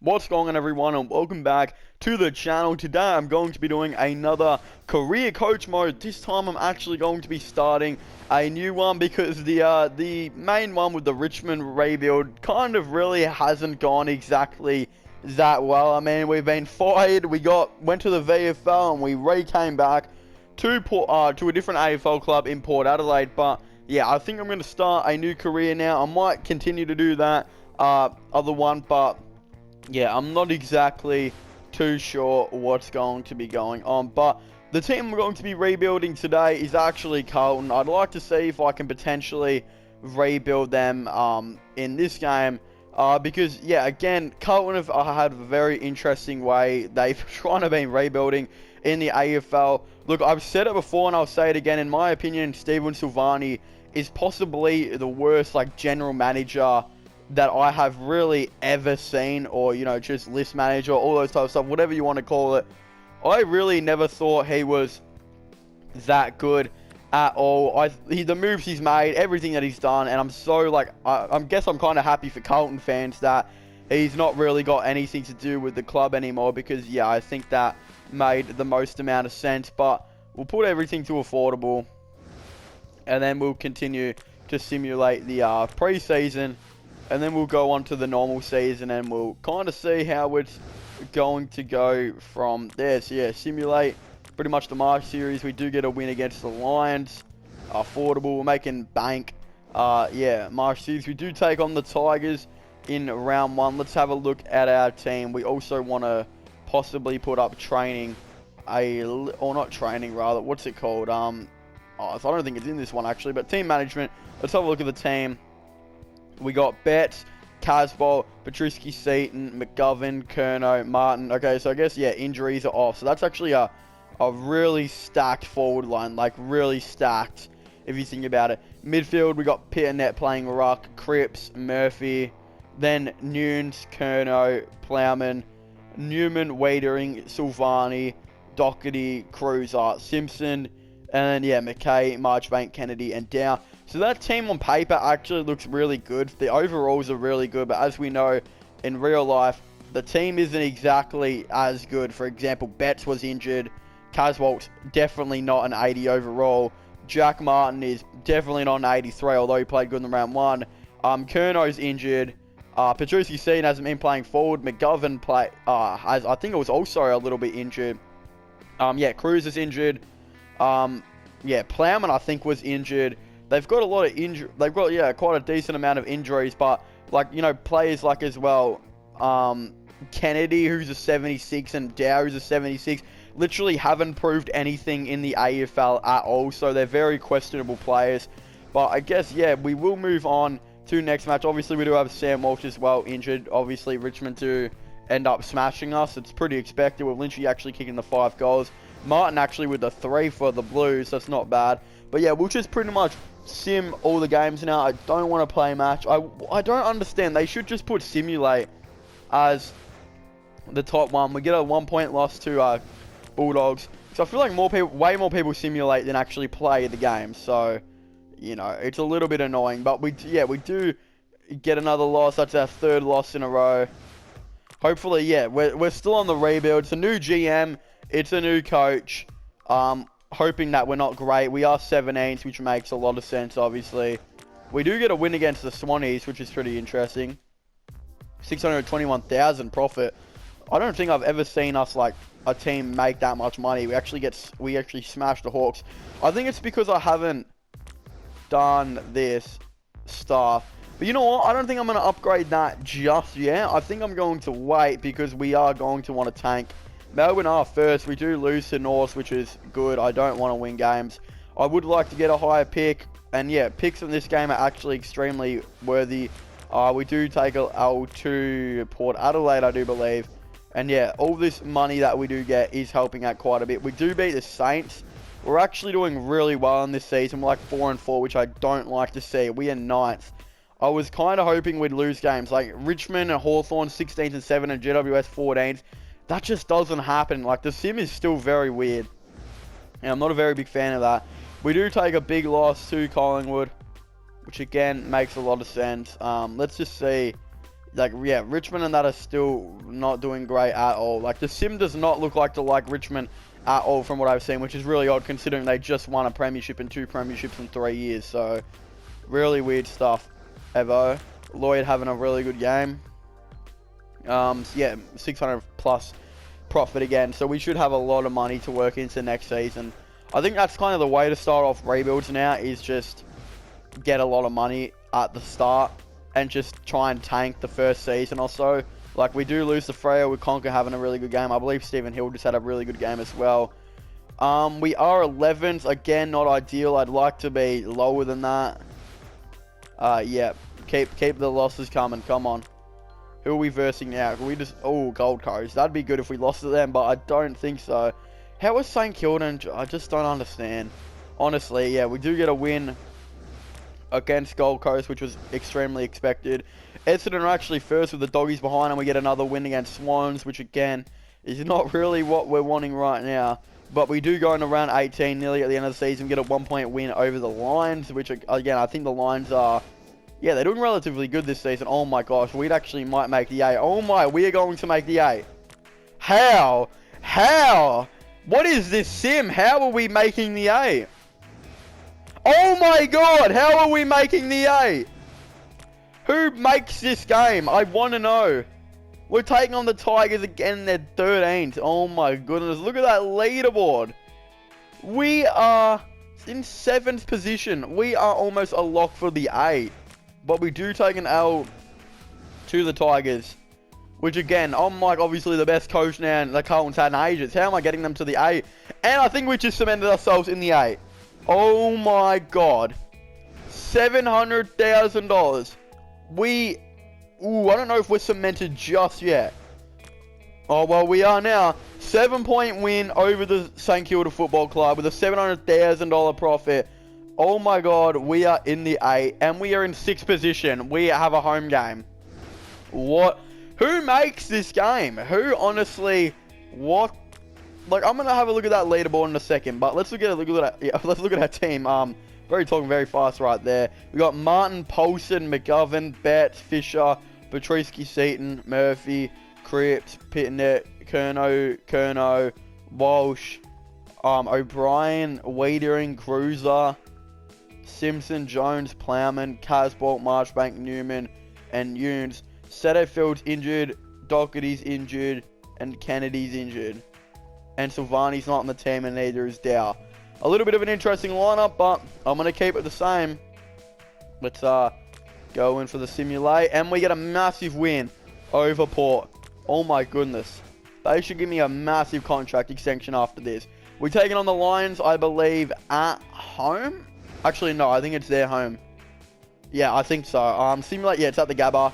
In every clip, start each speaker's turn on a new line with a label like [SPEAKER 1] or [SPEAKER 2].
[SPEAKER 1] What's going on, everyone, and welcome back to the channel. Today I'm going to be doing another career coach mode. This time I'm actually going to be starting a new one because the main one with the Richmond rebuild kind of really hasn't gone exactly that well. I mean, we've been fired, went to the VFL, and we came back to a different AFL club in Port Adelaide. But yeah, I think I'm going to start a new career now. I might continue to do that other one, but yeah, I'm not exactly too sure what's going to be going on. But the team we're going to be rebuilding today is actually Carlton. I'd like to see if I can potentially rebuild them in this game. Because, yeah, again, Carlton have had a very interesting way. They've kind of been rebuilding in the AFL. Look, I've said it before and I'll say it again. In my opinion, Stephen Silvani is possibly the worst, general manager that I have really ever seen, or, just list manager, all those type of stuff, whatever you want to call it. I really never thought he was that good at all. The moves he's made, everything that he's done, and I'm so, I guess I'm kind of happy for Carlton fans that he's not really got anything to do with the club anymore, because, yeah, I think that made the most amount of sense. But we'll put everything to affordable, and then we'll continue to simulate the pre-season. And then we'll go on to the normal season and we'll kind of see how it's going to go from there. So yeah, simulate pretty much the March series. We do get a win against the Lions. Affordable, we're making bank. Yeah, March series. We do take on the Tigers in round 1. Let's have a look at our team. We also want to possibly put up training. Or not training, rather. What's it called? So I don't think it's in this one actually. But team management. Let's have a look at the team. We got Betts, Casbolt, Petruski, Seaton, McGovern, Kerno, Martin. Okay, so I guess, yeah, injuries are off. So that's actually a really stacked forward line. Really stacked, if you think about it. Midfield, we got Pitternet playing ruck, Cripps, Murphy. Then Nunes, Kerno, Plowman, Newman, Wadering, Silvani, Doherty, Cruiser, Simpson. And then, yeah, McKay, Marchbank, Kennedy, and Dow. So that team on paper actually looks really good. The overalls are really good, but as we know, in real life, the team isn't exactly as good. For example, Betts was injured. Casbolt's definitely not an 80 overall. Jack Martin is definitely not an 83, although he played good in round 1. Kerno's injured. Petruski Seaton hasn't been playing forward. McGovern I think it was also a little bit injured. Yeah, Cruz is injured. Yeah, Plowman I think was injured. They've got a lot of injury. They've got, yeah, quite a decent amount of injuries. But, players as well, Kennedy, who's a 76, and Dow, who's a 76, literally haven't proved anything in the AFL at all. So they're very questionable players. But I guess, yeah, we will move on to next match. Obviously, we do have Sam Walsh as well injured. Obviously, Richmond do end up smashing us. It's pretty expected with Lynchy actually kicking the 5 goals. Martin actually with the 3 for the Blues. That's not bad. But, yeah, we'll just pretty much sim all the games now. I don't want to play match. I don't understand. They should just put simulate as the top one. We get a 1-point loss to Bulldogs. So I feel like way more people simulate than actually play the game. So, it's a little bit annoying. But we do get another loss. That's our 3rd loss in a row. Hopefully, yeah, we're still on the rebuild. It's a new GM. It's a new coach. Hoping that we're not great. We are 17th, which makes a lot of sense, obviously. We do get a win against the Swannies, which is pretty interesting. 621,000 profit. I don't think I've ever seen us, a team make that much money. We actually smashed the Hawks. I think it's because I haven't done this stuff. But you know what? I don't think I'm going to upgrade that just yet. I think I'm going to wait because we are going to want to tank. Melbourne are first. We do lose to North, which is good. I don't want to win games. I would like to get a higher pick. And yeah, picks in this game are actually extremely worthy. We do take a L to Port Adelaide, I do believe. And yeah, all this money that we do get is helping out quite a bit. We do beat the Saints. We're actually doing really well in this season. We're 4-4, which I don't like to see. We are 9th. I was kind of hoping we'd lose games. Richmond and Hawthorn 16th and 7th and GWS 14th. That just doesn't happen. The sim is still very weird. And I'm not a very big fan of that. We do take a big loss to Collingwood, which again makes a lot of sense. Let's just see Like, yeah, Richmond and that are still not doing great at all. Like, the sim does not look like Richmond at all from what I've seen, which is really odd considering they just won a premiership and 2 premierships in 3 years. So, really weird stuff. Evo, Lloyd having a really good game. Yeah, 600 plus profit again. So we should have a lot of money to work into next season. I think that's kind of the way to start off rebuilds now, is just get a lot of money at the start and just try and tank the first season or so. Like, we do lose the Freo with Conker having a really good game. I believe Stephen Hill just had a really good game as well. We are 11th. Again, not ideal. I'd like to be lower than that. Yeah. Keep the losses coming. Come on. Who are we versing now? Can we just... Oh, Gold Coast. That'd be good if we lost to them, but I don't think so. How is St Kilda? I just don't understand. Honestly, yeah, we do get a win against Gold Coast, which was extremely expected. Essendon are actually first with the doggies behind, and we get another win against Swans, which again is not really what we're wanting right now. But we do go into round 18 nearly at the end of the season, get a 1-point win over the Lions, which again, I think the Lions are... Yeah, they're doing relatively good this season. Oh my gosh, we actually might make the 8. Oh my, we are going to make the 8. How? How? What is this sim? How are we making the 8? Oh my god, how are we making the 8? Who makes this game? I want to know. We're taking on the Tigers again, they're 13th. Oh my goodness, look at that leaderboard. We are in 7th position. We are almost a lock for the 8. But we do take an L to the Tigers. Which again, I'm like obviously the best coach now that Carlton's had in ages. How am I getting them to the 8? And I think we just cemented ourselves in the 8. Oh my god. $700,000. Ooh, I don't know if we're cemented just yet. Oh, well, we are now. 7-point win over the St Kilda Football Club with a $700,000 profit. Oh my god, we are in the 8, and we are in 6th position. We have a home game. What? Who makes this game? Who, honestly, what? Like, I'm going to have a look at that leaderboard in a second, but let's look at our team. Talking very fast right there. We got Martin, Polson, McGovern, Betts, Fisher, Patrisky, Seaton, Murphy, Cripps, Pitnet, Kerno, Walsh, O'Brien, Wiedering, Cruiser, Simpson, Jones, Plowman, Casbolt, Marchbank, Newman, and Younes. Setterfield's injured, Doherty's injured, and Kennedy's injured. And Silvani's not on the team, and neither is Dow. A little bit of an interesting lineup, but I'm going to keep it the same. Let's go in for the simulate, and we get a massive win over Port. Oh my goodness. They should give me a massive contract extension after this. We're taking on the Lions, I believe, at home? Actually, no, I think it's their home. Yeah, I think so. Simulate, yeah, it's at the Gabba.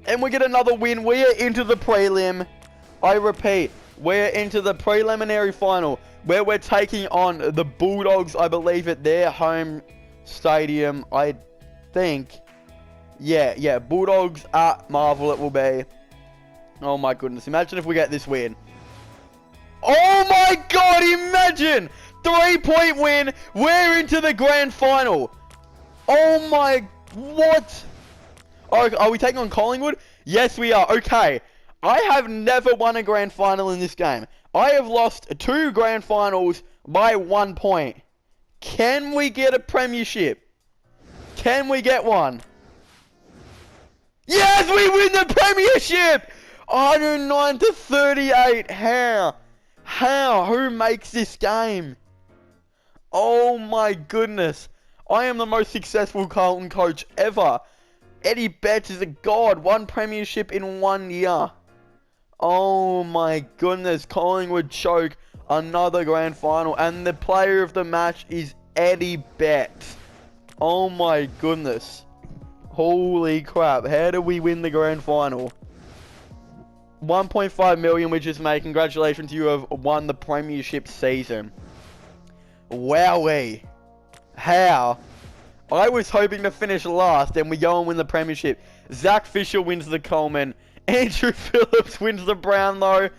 [SPEAKER 1] And we get another win. We are into the prelim. I repeat, we're into the preliminary final, where we're taking on the Bulldogs, I believe, at their home stadium, I think. Yeah, Bulldogs at Marvel it will be. Oh my goodness, imagine if we get this win. Oh my god, imagine! 3-point win, we're into the grand final. Oh my, what? Oh, are we taking on Collingwood? Yes, we are. Okay, I have never won a grand final in this game. I have lost 2 grand finals by 1 point. Can we get a premiership? Can we get one? Yes, we win the premiership! 109 to 38. How? How? Who makes this game? Oh my goodness. I am the most successful Carlton coach ever. Eddie Betts is a god. 1 premiership in 1 year. Oh my goodness. Collingwood choke another grand final. And the player of the match is Eddie Betts. Oh my goodness. Holy crap. How do we win the grand final? 1.5 million, which is made. Congratulations, you have won the premiership season. Wowee. How? I was hoping to finish last, and we go and win the premiership. Zach Fisher wins the Coleman. Andrew Phillips wins the Brownlow.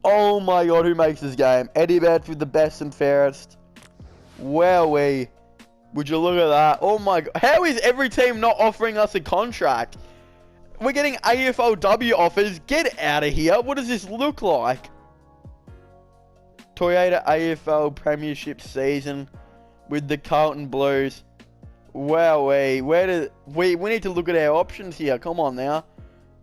[SPEAKER 1] Oh my god, who makes this game? Eddie Betts with the best and fairest. Wowee. Would you look at that? Oh my god. How is every team not offering us a contract? We're getting AFLW offers. Get out of here. What does this look like? Toyota AFL Premiership season with the Carlton Blues. Wow, we need to look at our options here. Come on now.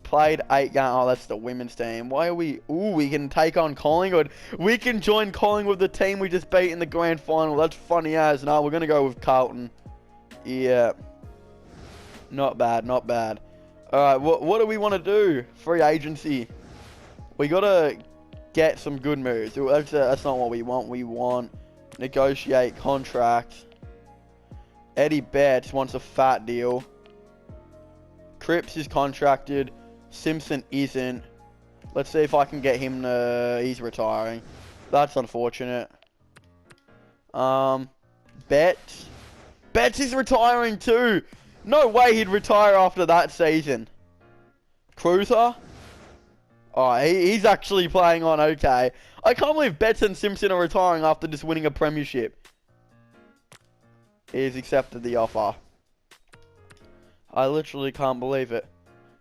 [SPEAKER 1] Played 8 games. Oh, that's the women's team. Why are we... Ooh, we can take on Collingwood. We can join Collingwood, the team we just beat in the grand final. That's funny as. No, we're going to go with Carlton. Yeah. Not bad, not bad. Alright, what do we want to do? Free agency. We got to get some good moves. That's not what we want. We want negotiate contracts. Eddie Betts wants a fat deal. Cripps is contracted. Simpson isn't. Let's see if I can get him to... He's retiring. That's unfortunate. Betts. Betts is retiring too. No way he'd retire after that season. Cruiser. Oh, he's actually playing on okay. I can't believe Betts and Simpson are retiring after just winning a premiership. He's accepted the offer. I literally can't believe it.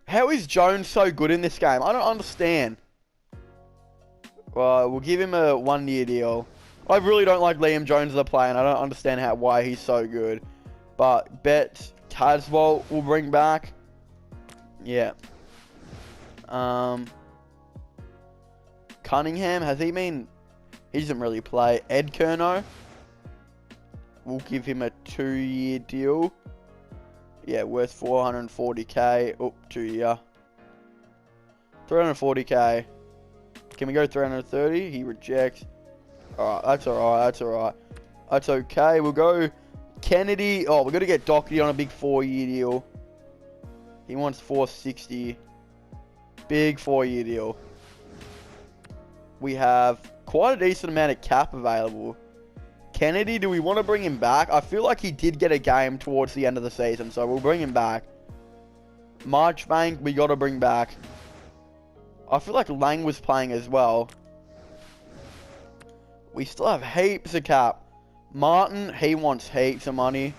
[SPEAKER 1] How is Jones so good in this game? I don't understand. Well, we'll give him a 1-year deal. I really don't like Liam Jones as a player, and I don't understand why he's so good. But Betts, Taswell will bring back. Yeah. Cunningham, has he been... He doesn't really play. Ed Kerno. We'll give him a 2-year deal. Yeah, worth 440k. Oh, 2 year. 340k. Can we go 330? He rejects. Alright, that's alright, that's alright. That's okay. We'll go Kennedy. Oh, we've got to get Doherty on a big 4-year deal. He wants 460. Big 4-year deal. We have quite a decent amount of cap available. Kennedy, do we want to bring him back? I feel like he did get a game towards the end of the season, so we'll bring him back. Marchbank, we got to bring back. I feel like Lang was playing as well. We still have heaps of cap. Martin, he wants heaps of money.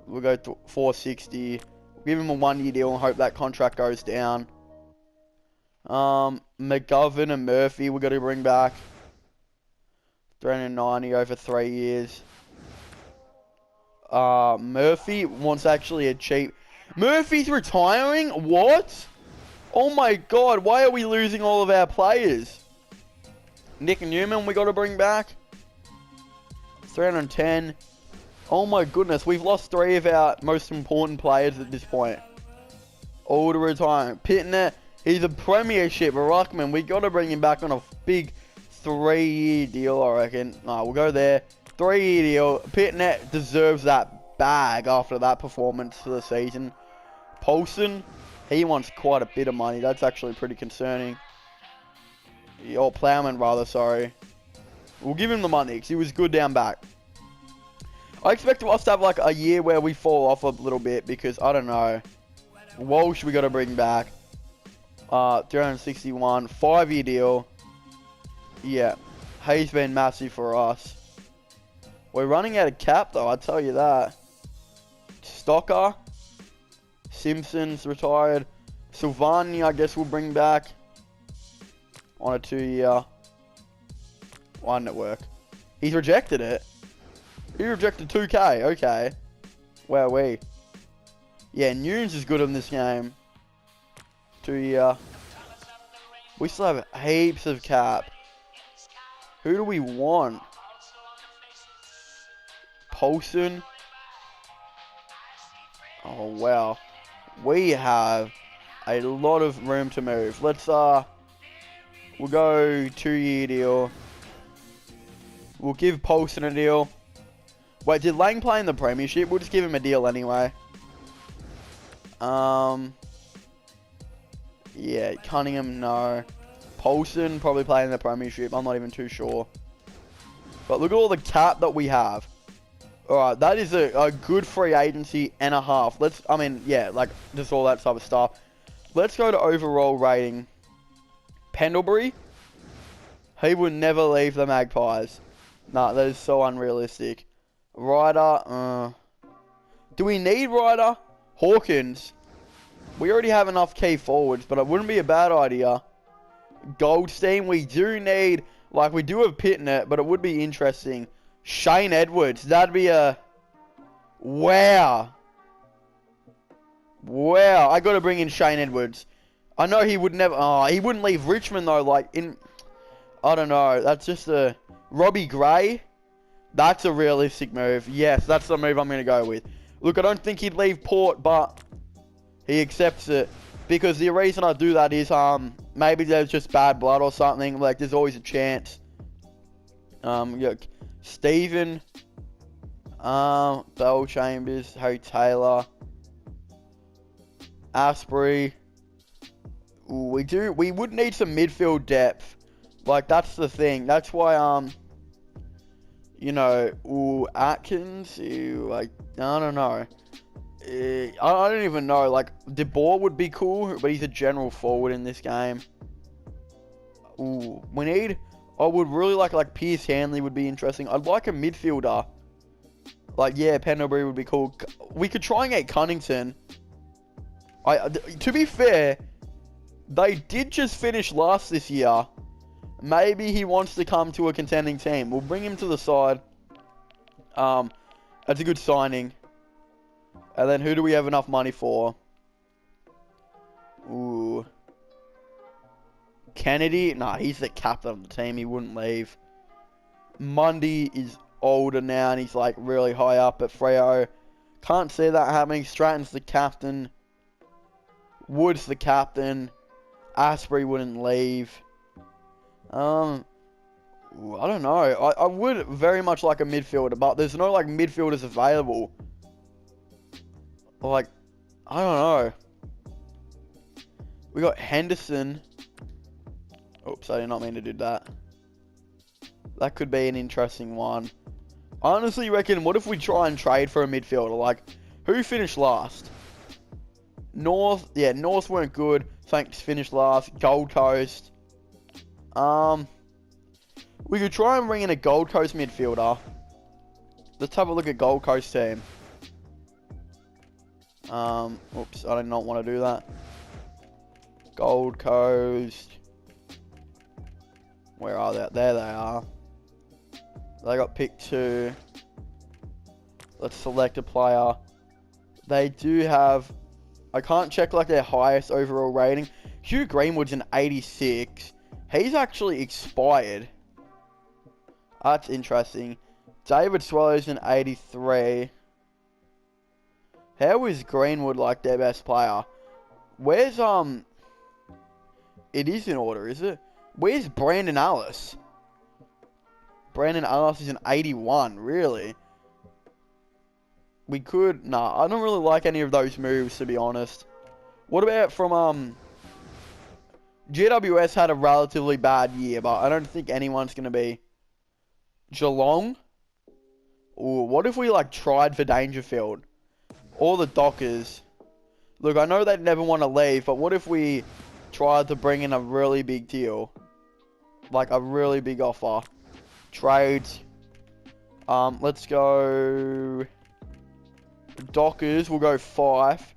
[SPEAKER 1] We'll go to 460. We'll give him a 1-year deal and hope that contract goes down. McGovern and Murphy, we got to bring back. 390 over 3 years. Murphy wants actually a cheap... Murphy's retiring? What? Oh my god, why are we losing all of our players? Nick Newman we got to bring back. 310. Oh my goodness, we've lost 3 of our most important players at this point. All to retiring. Pittner, he's a premiership. Ruckman, we got to bring him back on a big... 3-year deal, I reckon. No, we'll go there. 3-year deal. Pittner deserves that bag after that performance for the season. Paulson, he wants quite a bit of money. That's actually pretty concerning. Or Plowman, rather, sorry. We'll give him the money because he was good down back. I expect us to have like a year where we fall off a little bit because, I don't know. Walsh, we got to bring back. 361. 5-year deal. Yeah, he's been massive for us. We're running out of cap though, I'll tell you that. Stocker. Simpson's retired. Silvani, I guess we'll bring back. On a 2-year. Why didn't it work? He's rejected it. He rejected 2k, okay. Wowee. Yeah, Nunes is good in this game. 2-year. We still have heaps of cap. Who do we want? Paulson. Oh, wow. We have a lot of room to move. Let's, we'll go 2-year deal. We'll give Paulson a deal. Wait, did Lang play in the Premiership? We'll just give him a deal anyway. Yeah, Cunningham, no. Paulson probably playing in the Premiership. I'm not even too sure. But look at all the cap that we have. Alright, that is a good free agency and a half. Yeah, like, just all that type of stuff. Let's go to overall rating. Pendlebury. He would never leave the Magpies. Nah, that is so unrealistic. Ryder. Do we need Ryder? Hawkins. We already have enough key forwards, but it wouldn't be a bad idea. Goldstein, we do need, like, we do have Pitnet, but it would be interesting. Shane Edwards, that'd be a, wow. Wow, I gotta bring in Shane Edwards. I know he would never, he wouldn't leave Richmond though, like, I don't know, that's just a, Robbie Gray, that's a realistic move. Yes, that's the move I'm gonna go with. Look, I don't think he'd leave Port, but he accepts it. Because the reason I do that is, maybe there's just bad blood or something. Like, there's always a chance. Yeah, Stephen, Bell Chambers, Harry Taylor, Asprey. Ooh, we would need some midfield depth. Like, that's the thing. That's why, you know, Atkins, like, I don't know. I don't even know. Like, De Boer would be cool, but he's a general forward in this game. Ooh, we need... I would really like Pierce Hanley would be interesting. I'd like a midfielder. Like, yeah, Pendlebury would be cool. We could try and get Cunnington. To be fair, they did just finish last this year. Maybe he wants to come to a contending team. We'll bring him to the side. That's a good signing. And then who do we have enough money for? Ooh. Kennedy? Nah, he's the captain of the team. He wouldn't leave. Mundy is older now and he's like really high up at Freo. Can't see that happening. Stratton's the captain. Wood's the captain. Asprey wouldn't leave. I don't know. I would very much like a midfielder, but there's no like midfielders available. Like, I don't know. We got Henderson. Oops, I did not mean to do that. That could be an interesting one. I honestly reckon, what if we try and trade for a midfielder? Like, who finished last? North, yeah, North weren't good. Saints finished last. Gold Coast. We could try and bring in a Gold Coast midfielder. Let's have a look at Gold Coast team. Oops, I did not want to do that. Gold Coast. Where are they? There they are. They got picked 2. Let's select a player. They do have... I can't check like their highest overall rating. Hugh Greenwood's an 86. He's actually expired. That's interesting. David Swallow's an 83. How is Greenwood like their best player? Where's, it is in order, is it? Where's Brandon Ellis? Brandon Ellis is an 81, really? We could... Nah, I don't really like any of those moves, to be honest. What about from, GWS had a relatively bad year, but I don't think anyone's going to be... Geelong? Ooh, what if we, like, tried for Dangerfield? Or the Dockers? Look, I know they'd never want to leave, but what if we tried to bring in a really big deal? Like, a really big offer. Trades. Let's go... Dockers, we'll go 5.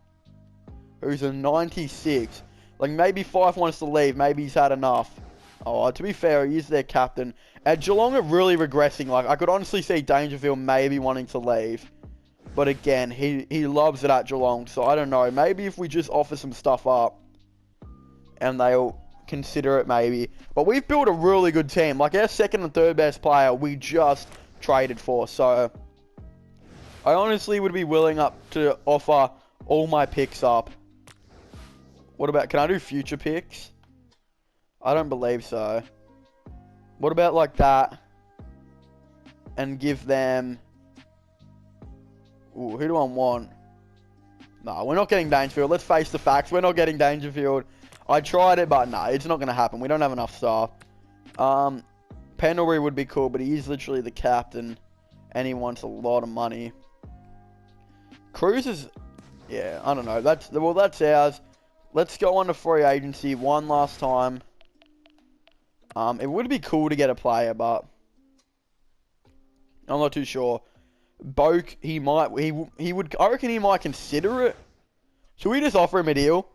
[SPEAKER 1] Who's a 96. Like, maybe 5 wants to leave. Maybe he's had enough. Oh, to be fair, he is their captain. At Geelong are really regressing. Like, I could honestly see Dangerfield maybe wanting to leave. But again, he loves it at Geelong. So, I don't know. Maybe if we just offer some stuff up. And they'll consider it maybe. But we've built a really good team. Like, our second and third best player, we just traded for. So, I honestly would be willing up to offer all my picks up. What about... Can I do future picks? I don't believe so. What about like that? And give them... Ooh, who do I want? No, we're not getting Dangerfield. Let's face the facts. We're not getting Dangerfield. I tried it, but no, it's not going to happen. We don't have enough staff. Pendlebury would be cool, but he is literally the captain. And he wants a lot of money. Cruz is... Yeah, I don't know. That's ours. Let's go on to free agency one last time. It would be cool to get a player, but I'm not too sure. Boak, he would, I reckon he might consider it. Should we just offer him a deal?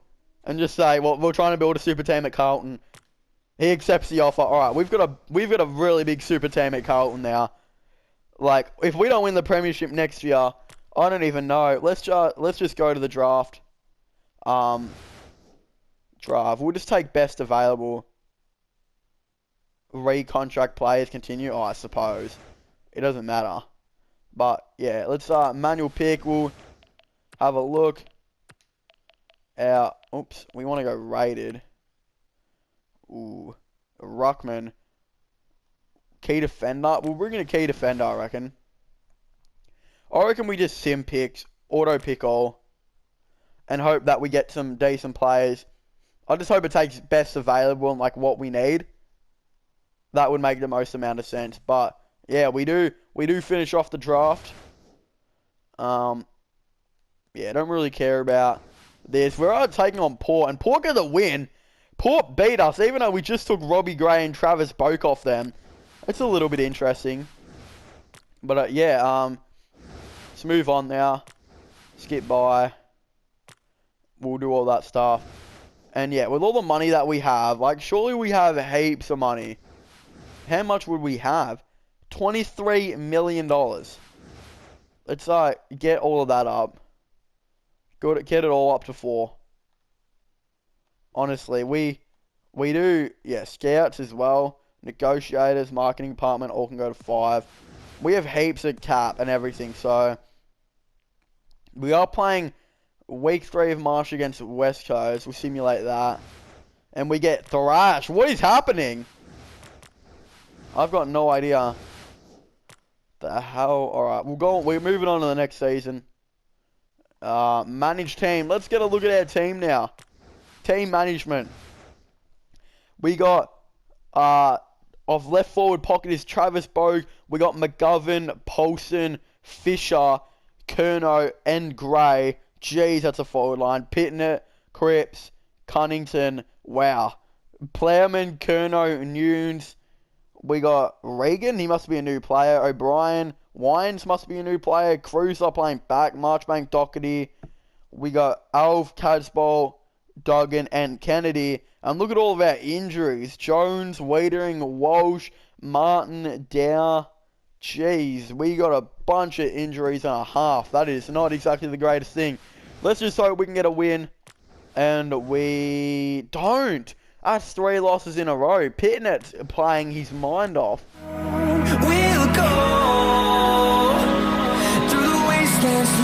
[SPEAKER 1] And just say, well, we're trying to build a super team at Carlton. He accepts the offer. Alright, we've got a really big super team at Carlton now. Like, if we don't win the Premiership next year, I don't even know. Let's just go to the draft. Draft. We'll just take best available. Recontract players continue. Oh, I suppose. It doesn't matter. But, yeah, let's manual pick. We'll have a look. Oops, we want to go rated. Ooh, Ruckman. Key defender. We'll bring in a key defender, I reckon. I reckon we just sim picks, auto pick all, and hope that we get some decent players. I just hope it takes best available and like what we need. That would make the most amount of sense. But yeah, we do finish off the draft. Yeah, don't really care about this. We're taking on Port, and Port got the win. Port beat us, even though we just took Robbie Gray and Travis Boak off them. It's a little bit interesting. But yeah, let's move on now. Skip by. We'll do all that stuff. And yeah, with all the money that we have, like, surely we have heaps of money. How much would we have? $23 million. Let's get all of that up. Get it all up to 4. Honestly, we do, yeah, scouts as well. Negotiators, marketing department, all can go to 5. We have heaps of cap and everything, so we are playing week 3 of March against West Coast. We'll simulate that. And we get thrashed. What is happening? I've got no idea. The hell? Alright, we're moving on to the next season. Managed team. Let's get a look at our team now. Team management. We got, of left forward pocket is Travis Boak. We got McGovern, Paulson, Fisher, Curnow, and Gray. Jeez, that's a forward line. Pittnett, Cripps, Cunnington. Wow. Plowman, Curnow, Nunes. We got Regan. He must be a new player. O'Brien. Wines must be a new player. Cruiser playing back. Marchbank, Doherty. We got Alf, Casbolt, Duggan, and Kennedy. And look at all of our injuries. Jones, Wadering, Walsh, Martin, Dow. Jeez, we got a bunch of injuries and a half. That is not exactly the greatest thing. Let's just hope we can get a win. And we don't. That's 3 losses in a row. Pittnett's playing his mind off.
[SPEAKER 2] We'll go through the wastelands.